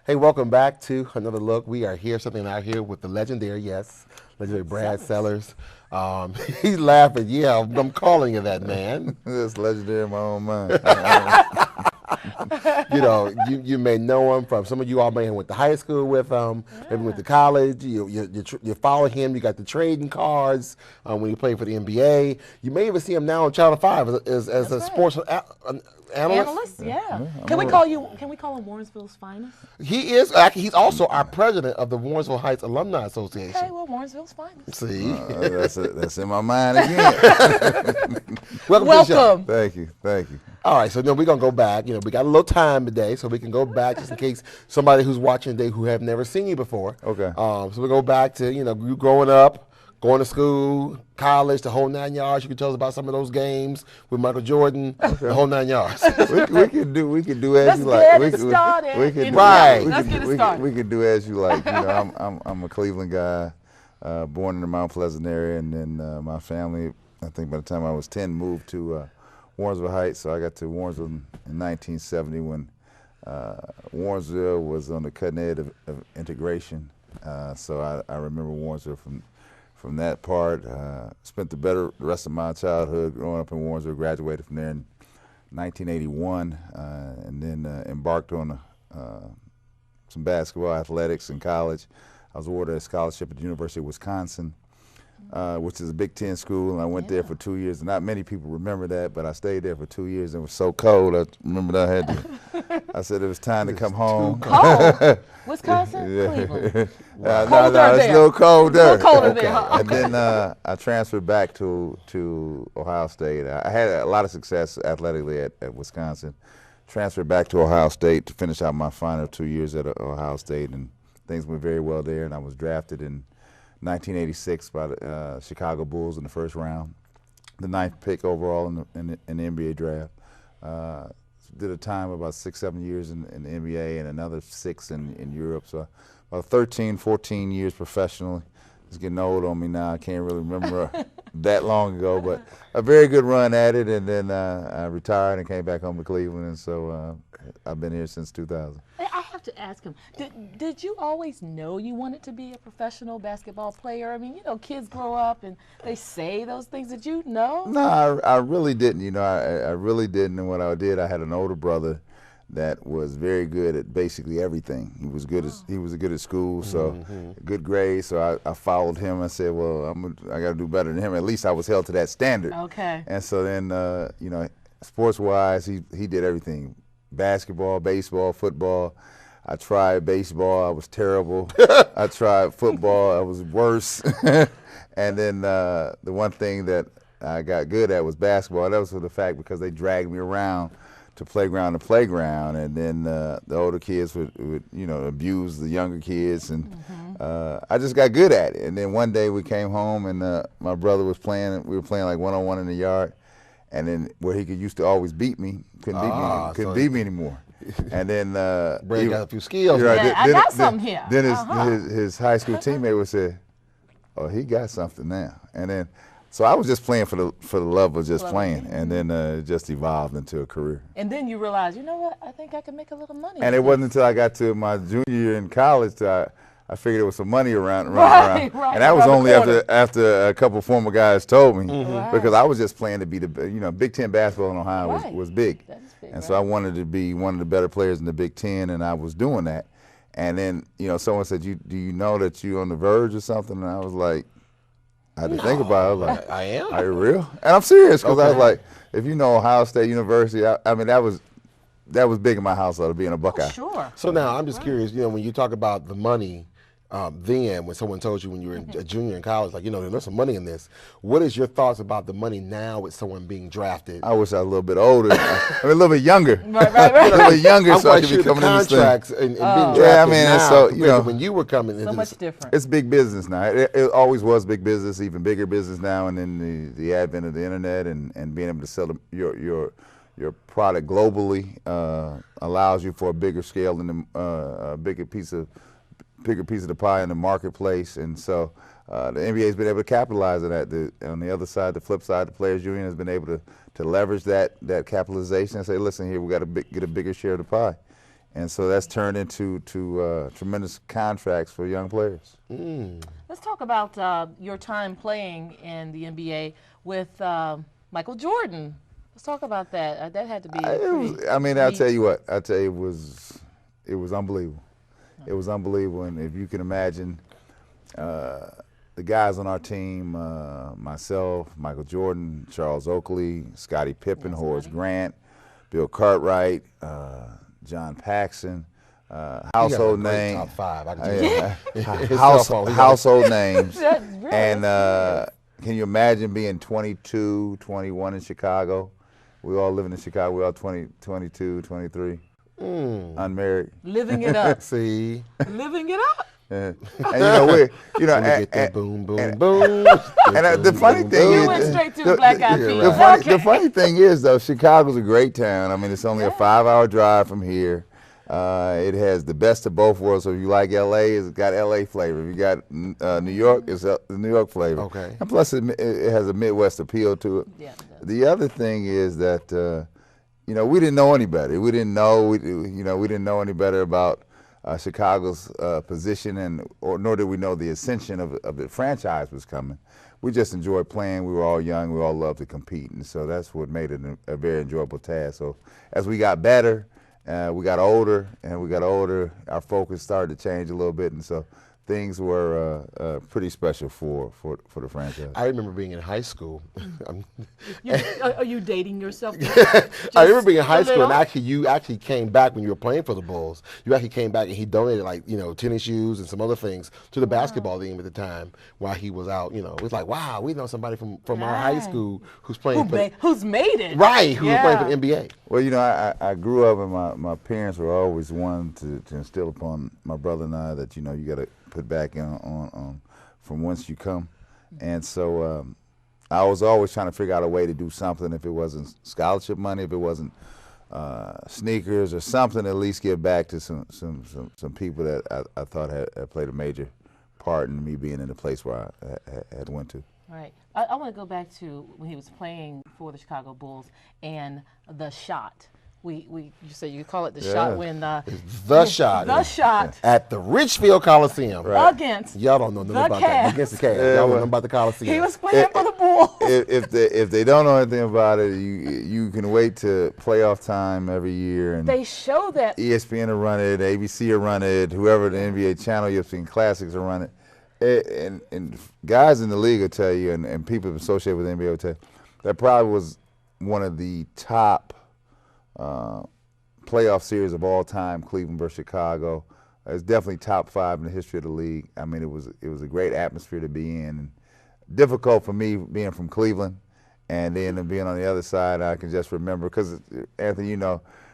Hey, welcome back to another look. We are here, something out here with the legendary, legendary Brad Sellers. He's laughing. Yeah, I'm calling you that, man. That's legendary in my own mind. You may know him from, some of you all may have went to high school with him, maybe went to college. You follow him. You got the trading cards when he played for the NBA. You may even see him now on Channel 5 as a sports analyst. Yeah. Can we call him Warrensville's finest? He is. Actually, he's also our president of the Warrensville Heights Alumni Association. Okay, well, Warrensville's finest. See? That's in my mind again. Welcome to the show. Thank you. All right, so we're going to go back. We got a little time today, so we can go back just in case somebody who's watching today who have never seen you before. Okay. So we go back to, you growing up, going to school, college, the whole 9 yards. You can tell us about some of those games with Michael Jordan, the whole 9 yards. we can do as you like. Let's get it started. We can Let's get it started. We can do as you like. I'm a Cleveland guy, born in the Mount Pleasant area, and then my family, I think by the time I was 10, moved to Warrensville Heights. So I got to Warrensville in 1970 when Warrensville was on the cutting edge of integration. So I remember Warrensville from that part. Spent the rest of my childhood growing up in Warrensville. Graduated from there in 1981, and then embarked on some basketball athletics in college. I was awarded a scholarship at the University of Wisconsin, which is a Big Ten school, and I went there for 2 years. And not many people remember that, but I stayed there for 2 years, and it was so cold. I remember that I said it was time to come home. Cold? Wisconsin? Yeah. Cleveland? No, it's a little colder. A little colder there. Okay. And then I transferred back to Ohio State. I had a lot of success athletically at Wisconsin. Transferred back to Ohio State to finish out my final 2 years at Ohio State, and things went very well there. And I was drafted in 1986 by the Chicago Bulls in the first round, the 9th pick overall in the NBA draft. Did a time of about 6-7 years in the NBA and another 6 in Europe. So about 13, 14 years professionally. It's getting old on me now. I can't really remember that long ago, but a very good run at it. And then I retired and came back home to Cleveland, and so I've been here since 2000. I have to ask him, did you always know you wanted to be a professional basketball player? I mean, kids grow up and they say those things. Did you know? No, I really didn't. I really didn't. And what I did, I had an older brother that was very good at basically everything. He was good at school, so good grades. So I followed him. I said, well, I got to do better than him. At least I was held to that standard. Okay. And so then, sports-wise, he did everything. Basketball, baseball, football. I tried baseball, I was terrible. I tried football, I was worse. And then the one thing that I got good at was basketball. That was for the fact because they dragged me around to playground to playground, and then the older kids would abuse the younger kids, and I just got good at it. And then one day we came home, and my brother was playing. We were playing like one-on-one in the yard, and then where he used to always beat me, couldn't beat me anymore. And then Brad got a few skills. I got something here. Then his high school teammate would say, "Oh, he got something now." And then, so I was just playing for the love of just playing, and then it just evolved into a career. And then you realize, you know what? I think I can make a little money. And it wasn't until I got to my junior year in college that I figured there was some money around. Right. And that was only after a couple former guys told me, because I was just playing to be Big Ten basketball in Ohio was big. That is big, and so I wanted to be one of the better players in the Big Ten, and I was doing that. And then, someone said, do you know that you're on the verge or something? And I was like, I had to think about it. I was like, I am? Are you real? And I'm serious, because I was like, if you know Ohio State University, I mean, that was big in my household, of being a Buckeye. Oh, sure. So now I'm just curious, when you talk about the money, then when someone told you when you were a junior in college, like, there's some money in this, what is your thoughts about the money now with someone being drafted? I wish I was a little bit older. A little bit younger. Right. A little bit younger, I'm so I quite could sure be the coming in this thing. contracts and being drafted Yeah, I mean, now so, compared to when you were coming into So much this. different. It's big business now. It always was big business, even bigger business now, and then the advent of the internet and being able to sell your product globally allows you for a bigger scale and a bigger piece of the pie in the marketplace. And so the NBA has been able to capitalize on that. On the other side, the flip side, the Players Union has been able to leverage that capitalization and say, listen here, we got to get a bigger share of the pie. And so that's turned into tremendous contracts for young players. Let's talk about your time playing in the NBA with Michael Jordan. Let's talk about that. That had to be. I'll tell you what. I'll tell you, it was unbelievable. It was unbelievable, and if you can imagine, the guys on our team, myself, Michael Jordan, Charles Oakley, Scottie Pippen, Horace Grant, Bill Cartwright, John Paxson, household names. Top five. Household names. That's really And can you imagine being 22, 21 in Chicago? We all living in Chicago. We all 20, 22, 23, unmarried. living it up. See, Living it up. And get that boom, boom, boom. the funny thing You is, went straight to the Black Eyed Peas. the funny thing is, though, Chicago's a great town. I mean, it's only a 5-hour drive from here. It has the best of both worlds. So if you like L.A., it's got L.A. flavor. If you got New York, it's the New York flavor. Okay. And plus, it has a Midwest appeal to it. Yeah, it does. The other thing is that we didn't know any better. We didn't know any better about Chicago's position, nor did we know the ascension of the franchise was coming. We just enjoyed playing. We were all young. We all loved to compete, and so that's what made it a very enjoyable task. So as we got better, we got older, our focus started to change a little bit, and so things were pretty special for the franchise. I remember being in high school. Are you dating yourself? I remember being in high a school, and little? you actually came back when you were playing for the Bulls. You actually came back, and he donated tennis shoes and some other things to the basketball team at the time while he was out. It was like, wow, we know somebody from our high school who's playing Who's made it? right, who's playing for the NBA. Well, I grew up, and my parents were always one to instill upon my brother and I that you got to put back on from whence you come, and so I was always trying to figure out a way to do something. If it wasn't scholarship money, if it wasn't sneakers or something, at least give back to some people that I thought had played a major part in me being in the place where I had went to. Right. I want to go back to when he was playing for the Chicago Bulls and the shot. You say you call it the shot when The shot. the shot At the Richfield Coliseum. against Y'all don't know nothing the about that. Against the Cavs. Y'all don't know nothing about the Coliseum. he was playing for the Bulls. If they don't know anything about it, you can wait to playoff time every year, and They show that. ESPN will run it, ABC will run it, whoever the NBA channel you've seen Classics will run it. And guys in the league will tell you, and people associated with the NBA will tell you, that probably was one of the top playoff series of all time, Cleveland versus Chicago. It's definitely top 5 in the history of the league. I mean, it was a great atmosphere to be in. And difficult for me being from Cleveland, and then being on the other side. I can just remember because Anthony,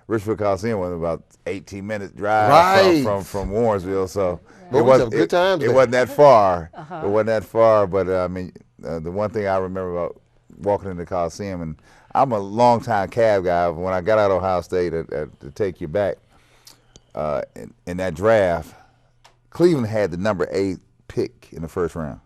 Richfield Coliseum was about 18-minute drive from Warrensville, so it wasn't good times it there. wasn't that far. It wasn't that far, but the one thing I remember about walking into the Coliseum, and I'm a longtime Cavs guy. When I got out of Ohio State, to take you back, in that draft, Cleveland had the number 8 pick in the first round.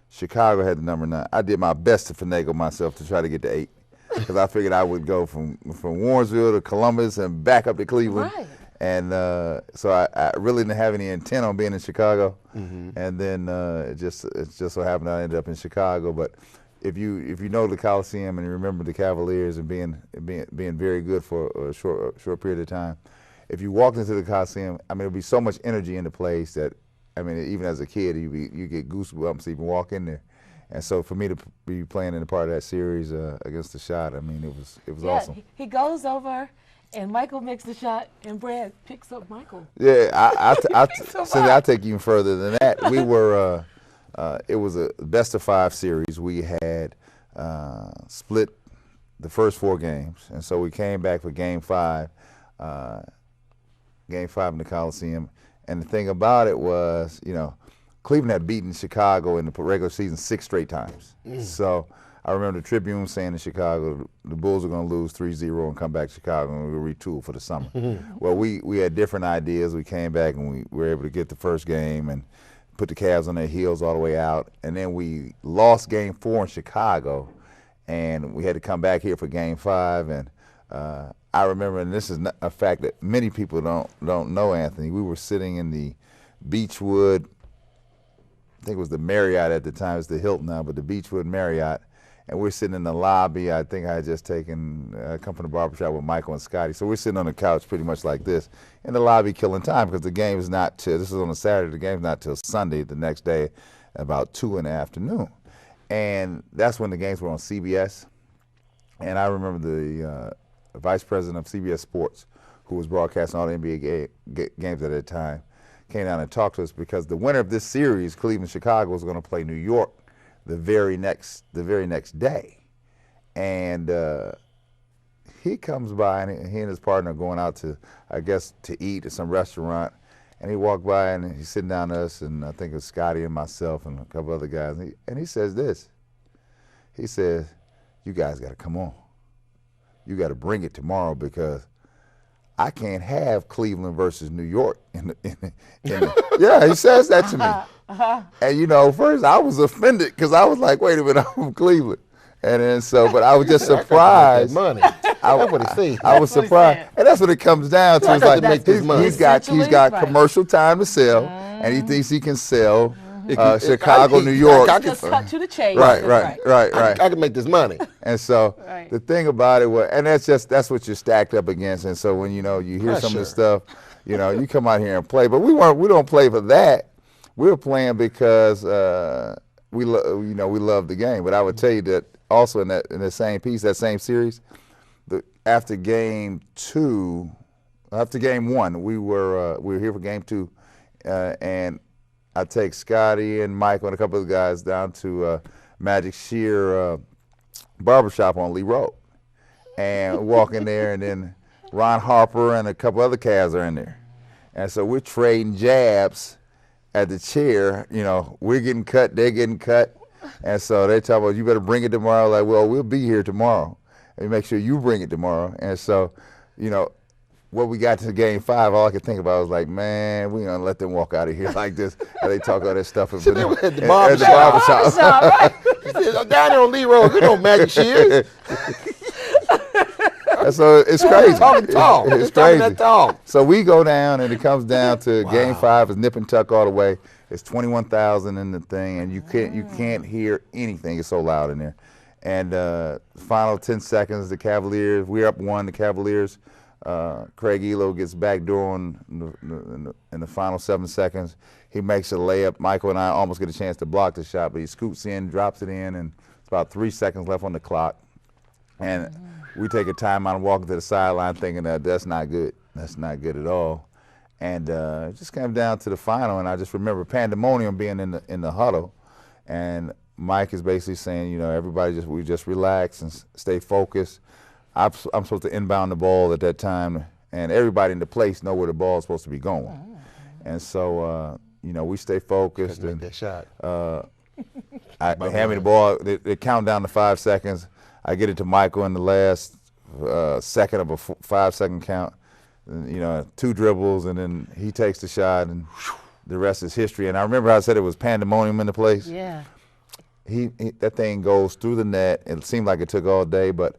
Chicago had the number 9. I did my best to finagle myself to try to get to 8 because I figured I would go from Warrensville to Columbus and back up to Cleveland. Right. And so I really didn't have any intent on being in Chicago. And then it just so happened I ended up in Chicago. But if you know the Coliseum and you remember the Cavaliers and being very good for a short period of time, if you walked into the Coliseum, there'd be so much energy in the place that, even as a kid, you get goosebumps even walk in there. And so for me to be playing in a part of that series against the shot, it was awesome. He goes over, and Michael makes the shot, and Brad picks up Michael. Yeah, I'll take even further than that. We were, it was a best of 5 series. We had split the first 4 games, and so we came back for Game 5 in the Coliseum. And the thing about it was, Cleveland had beaten Chicago in the regular season 6 straight times. So I remember the Tribune saying in Chicago, the Bulls are going to lose 3-0 and come back to Chicago and we'll retool for the summer. Well, we had different ideas. We came back and we were able to get the first game and put the Cavs on their heels all the way out. And then we lost Game 4 in Chicago, and we had to come back here for Game 5. And I remember, and this is a fact that many people don't know, Anthony. We were sitting in the Beechwood, I think it was the Marriott at the time. It's the Hilton now, but the Beechwood Marriott. And we're sitting in the lobby. I think I had just taken come from the barbershop with Michael and Scotty. So we're sitting on the couch pretty much like this in the lobby killing time because the game is not till, this is on a Saturday, the game's not till Sunday the next day about 2 in the afternoon. And that's when the games were on CBS. And I remember the vice president of CBS Sports, who was broadcasting all the NBA games at that time, came down and talked to us because the winner of this series, Cleveland-Chicago, was going to play New York the very next day. And he comes by, and he and his partner are going out to, I guess, to eat at some restaurant. And he walked by, and he's sitting down to us, and I think it was Scotty and myself and a couple other guys. And he says this. He says, "You guys got to come on. You got to bring it tomorrow because I can't have Cleveland versus New York." Yeah, he says that to me. And, you know, first I was offended because I was like, wait a minute, I'm from Cleveland. And then so, but I was just surprised. Money. That's what he said. I was surprised. And that's what it comes down to. It's like he's got commercial time to sell, and he thinks he can sell Chicago, New York. Just cut to the chase. Right. I can make this money. And so the thing about it was, and that's what you're stacked up against. And so when you hear some of this stuff, you come out here and play. But we don't play for that. We were playing because we love the game. But I would tell you that also in the same piece, that same series, after game 1, we were here for game 2, and I take Scotty and Michael and a couple of guys down to Magic Shear barbershop on Lee Road, and walk in there, and then Ron Harper and a couple other Cavs are in there, and so we're trading jabs at the chair. We're getting cut, they're getting cut, and so they tell us, "You better bring it tomorrow." Like, well, we'll be here tomorrow, and make sure you bring it tomorrow. And so, when we got to game 5, all I could think about was like, man, we gonna let them walk out of here like this, and they talk all that stuff at the barbershop. Right. He said, down there on Lee Road, we know Magic Shears. And so it's crazy. It's crazy. So we go down, and it comes down to game 5 is nip and tuck all the way. It's 21,000 in the thing, and you can't hear anything. It's so loud in there. And final 10 seconds, the Cavaliers, we're up 1. The Cavaliers, Craig Elo gets backdoor in the final 7 seconds. He makes a layup. Michael and I almost get a chance to block the shot, but he scoots in, drops it in, and it's about 3 seconds left on the clock. And we take a timeout and walk to the sideline thinking that that's not good. That's not good at all. And it just came down to the final, and I just remember pandemonium being in the huddle. And Mike is basically saying, everybody we just relax and stay focused. I'm supposed to inbound the ball at that time, and everybody in the place know where the ball is supposed to be going. And so, we stay focused. And that shot. They hand me the ball. They count down to 5 seconds. I get it to Michael in the last second of a 5-second count. 2 dribbles, and then he takes the shot, and the rest is history. And I remember I said it was pandemonium in the place. Yeah. That thing goes through the net. It seemed like it took all day, but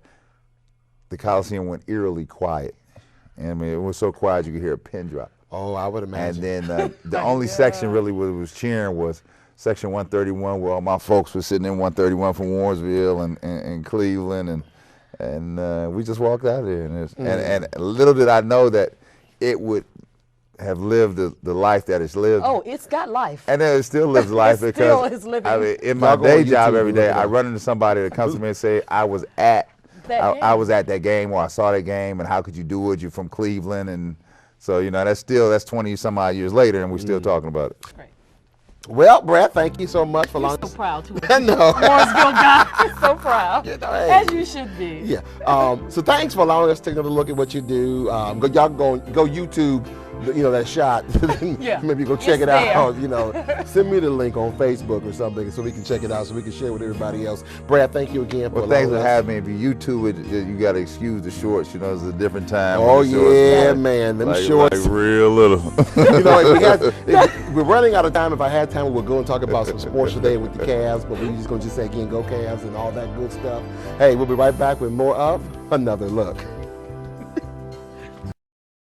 the Coliseum went eerily quiet. And I mean, it was so quiet you could hear a pin drop. Oh, I would imagine. And then the only section really was cheering was section 131, where all my folks were sitting in 131 from Warrensville and Cleveland, and we just walked out of there. And little did I know that it would have lived the life that it's lived. Oh, it's got life. And it still lives life It because still is living. I mean, in my day job every day, I run into somebody that comes to me and say, I was at that game, or I saw that game, and how could you do it? You're from Cleveland. And so, that's 20 some odd years later, and we're still talking about it. Right. Well, Brad, thank you so much for So proud to I know. Mooresville guy. So proud. Hey. As you should be. Yeah. So thanks for allowing us to take another look at what you do. Y'all go YouTube, that shot. Yeah. Maybe go check It's it out. Send me the link on Facebook or something so we can check it out, so we can share with everybody else. Brad, thank you again for thanks for us. having me. If you YouTube it, you got to excuse the shorts. It's a different time. Oh yeah, man, them shorts. Like real little. We're running out of time. If I had time, we'll go and talk about some sports today with the Cavs, but we're just going to say again, go Cavs and all that good stuff. Hey, we'll be right back with more of Another Look.